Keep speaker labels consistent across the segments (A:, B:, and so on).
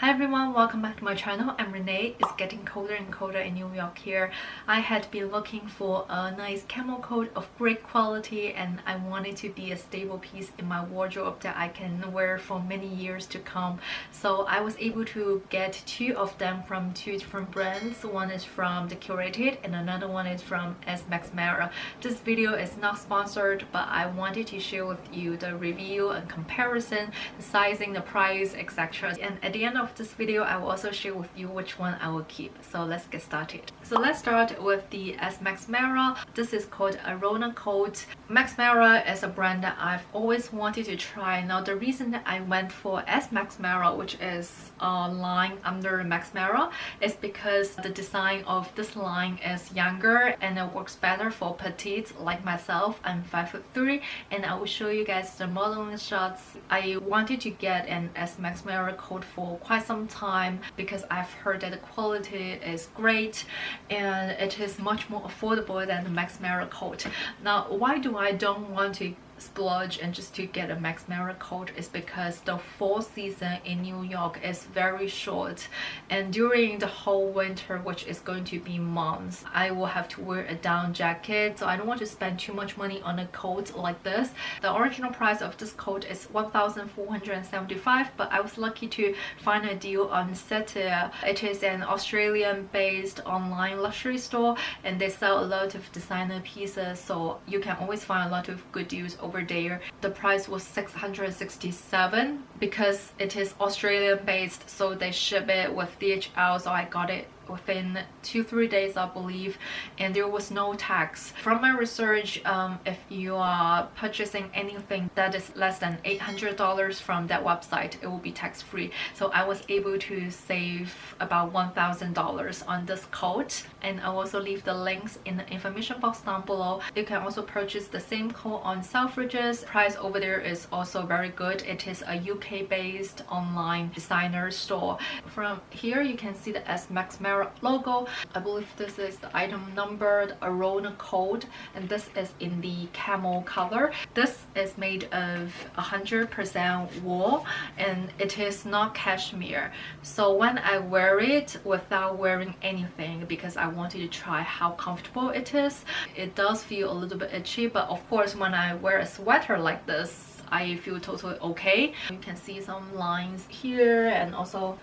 A: Hi everyone, welcome back to my channel. I'm Renee. It's getting colder and colder in New York here. I had been looking for a nice camel coat of great quality, and I wanted to be a stable piece in my wardrobe that I can wear for many years to come. So I was able to get two of them from two different brands. One is from the Curated and another one is from S. Max Mara. This video is not sponsored, but I wanted to share with you the review and comparison, the sizing, the price, etc. And at the end of this video, I will also share with you which one I will keep. So let's get started. So let's start with the S. Max Mara. This is called Arona coat. Max Mara is a brand that I've always wanted to try. Now the reason that I went for S. Max Mara, which is a line under Max Mara, is because the design of this line is younger and it works better for petites like myself. I'm 5'3", and I will show you guys the modeling shots. I wanted to get an S. Max Mara coat for quite some time because I've heard that the quality is great and it is much more affordable than the Max Mara coat. Now why do I don't want to splurge and just to get a Max Mara coat is because the fall season in New York is very short, and during the whole winter, which is going to be months, I will have to wear a down jacket. So I don't want to spend too much money on a coat like this. The original price of this coat is $1,475, but I was lucky to find a deal on Setia. It is an Australian based online luxury store and they sell a lot of designer pieces, so you can always find a lot of good deals over there. The price was $667 because it is Australian based, so they ship it with DHL, so I got it within 2-3 days, I believe, and there was no tax. From my research, if you are purchasing anything that is less than $800 from that website, it will be tax-free. So I was able to save about $1,000 on this coat, and I'll also leave the links in the information box down below. You can also purchase the same coat on Selfridges. Price over there is also very good. It is a UK based online designer store. From here you can see the S. Max Mara logo. I believe this is the item number, the Arona coat, and this is in the camel color. This is made of 100% wool and it is not cashmere. So when I wear it without wearing anything, because I wanted to try how comfortable it is, it does feel a little bit itchy, but of course when I wear a sweater like this, I feel totally okay. You can see some lines here and also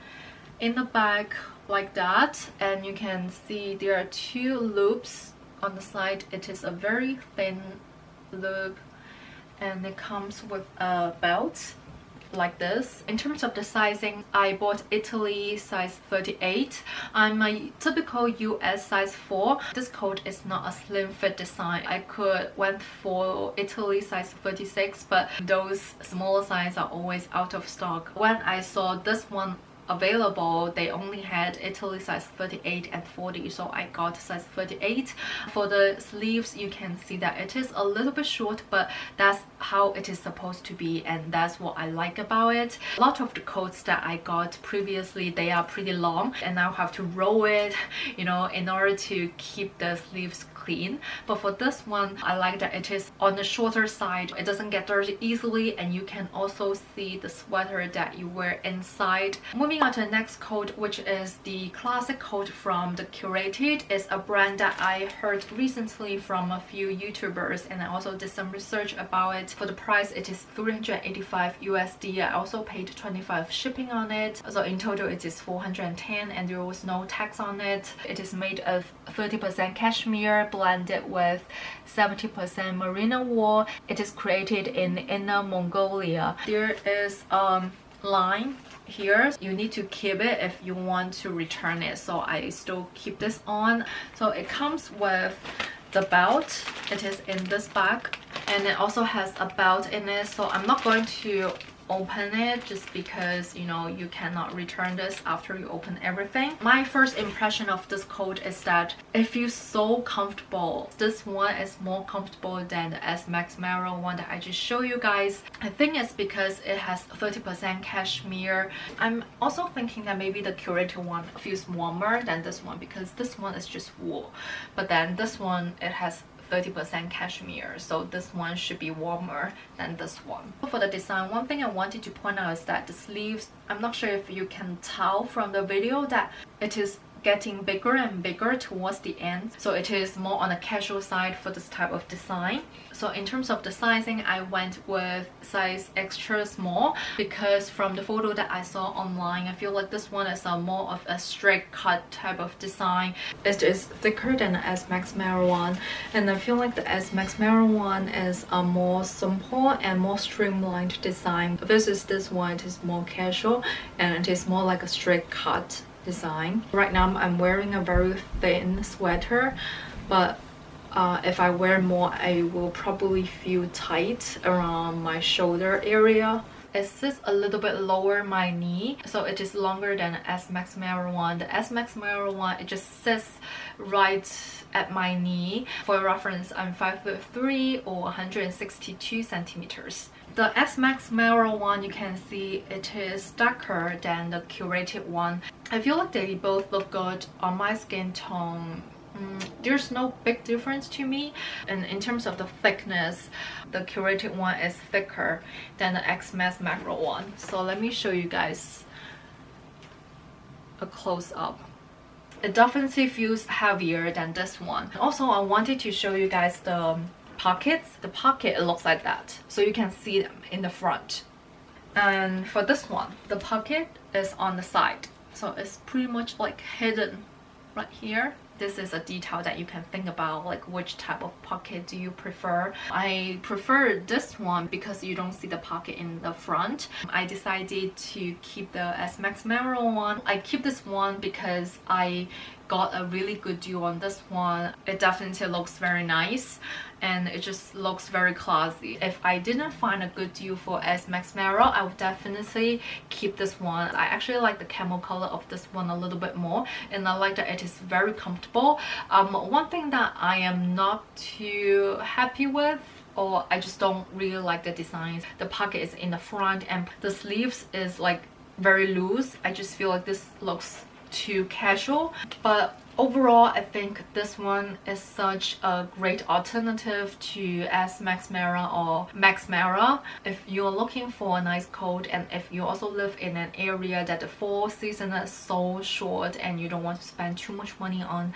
A: in the back like that, and you can see there are two loops on the side. It is a very thin loop and it comes with a belt like this. In terms of the sizing, I bought Italy size 38. I'm a typical US size 4. This coat is not a slim fit design. I could went for Italy size 36, but those smaller sizes are always out of stock. When I saw this one available, they only had Italy size 38 and 40, so I got size 38. For the sleeves, you can see that it is a little bit short, but that's how it is supposed to be, and that's what I like about it. A lot of the coats that I got previously, they are pretty long and I'll have to roll it, you know, in order to keep the sleeves clean. But for this one, I like that it is on the shorter side. It doesn't get dirty easily, and you can also see the sweater that you wear inside. Moving on to the next coat, which is the classic coat from the Curated. It's a brand that I heard recently from a few YouTubers, and I also did some research about it. For the price, it is $385 USD. I also paid $25 shipping on it, so in total it is $410, and there was no tax on it. It is made of 30% cashmere blended with 70% merino wool. It is created in Inner Mongolia. There is line here. You need to keep it if you want to return it, so I still keep this on. So it comes with the belt. It is in this bag, and it also has a belt in it, so I'm not going to open it just because, you know, you cannot return this after you open everything. My first impression of this coat is that it feels so comfortable. This one is more comfortable than the S. Max Mara one that I just showed you guys. I think it's because it has 30% cashmere. I'm also thinking that maybe the Curated one feels warmer than this one because this one is just wool, but then this one, it has 30% cashmere, so this one should be warmer than this one. For the design, one thing I wanted to point out is that the sleeves, I'm not sure if you can tell from the video that it is getting bigger and bigger towards the end, so it is more on the casual side for this type of design. So in terms of the sizing, I went with size extra small because from the photo that I saw online, I feel like this one is a more of a straight cut type of design. It is thicker than the S Max Mirror one, and I feel like the S Max Mirror one is a more simple and more streamlined design versus this one. It is more casual and it is more like a straight cut design. Right now I'm wearing a very thin sweater, but if I wear more, I will probably feel tight around my shoulder area. It sits a little bit lower my knee, so it is longer than the S Max Mirror one. The S Max Mirror one, it just sits right at my knee. For reference, I'm 5'3" or 162 centimeters. The S Max Mirror one, you can see it is darker than the Curated one. I feel like they both look good on my skin tone. There's no big difference to me, and in terms of the thickness, the Curated one is thicker than the S Max Mirror one. So let me show you guys a close-up. It definitely feels heavier than this one. Also, I wanted to show you guys the pockets. The pocket, it looks like that, so you can see them in the front. And for this one, the pocket is on the side, so it's pretty much like hidden right here. This is a detail that you can think about, like which type of pocket do you prefer. I prefer this one because you don't see the pocket in the front. I decided to keep the S Max Mirror one. I keep this one because I got a really good deal on this one. It definitely looks very nice and it just looks very classy. If I didn't find a good deal for S Max Mirror, I would definitely keep this one. I actually like the camel color of this one a little bit more, and I like that it is very comfortable. One thing that I am not too happy with, or I just don't really like the designs, the pocket is in the front and the sleeves is like very loose. I just feel like this looks too casual, but overall I think this one is such a great alternative to S Max Mirror or Max Mirror if you're looking for a nice coat, and if you also live in an area that the fall season is so short and you don't want to spend too much money on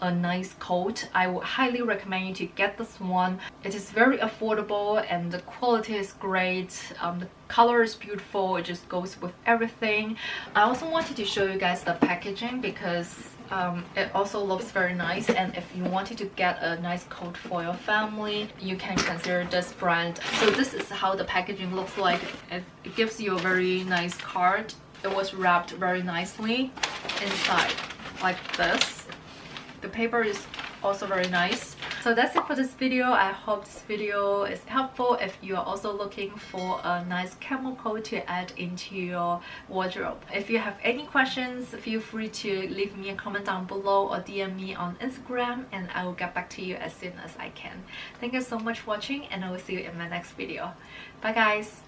A: a nice coat. I would highly recommend you to get this one. It is very affordable and the quality is great. The color is beautiful. It just goes with everything. I also wanted to show you guys the packaging because it also looks very nice, and if you wanted to get a nice coat for your family, you can consider this brand. So this is how the packaging looks like. It gives you a very nice card. It was wrapped very nicely inside like this. The paper is also very nice. So that's it for this video. I hope this video is helpful if you are also looking for a nice camel coat to add into your wardrobe. If you have any questions, feel free to leave me a comment down below or DM me on Instagram, and I will get back to you as soon as I can. Thank you so much for watching, and I will see you in my next video. Bye guys!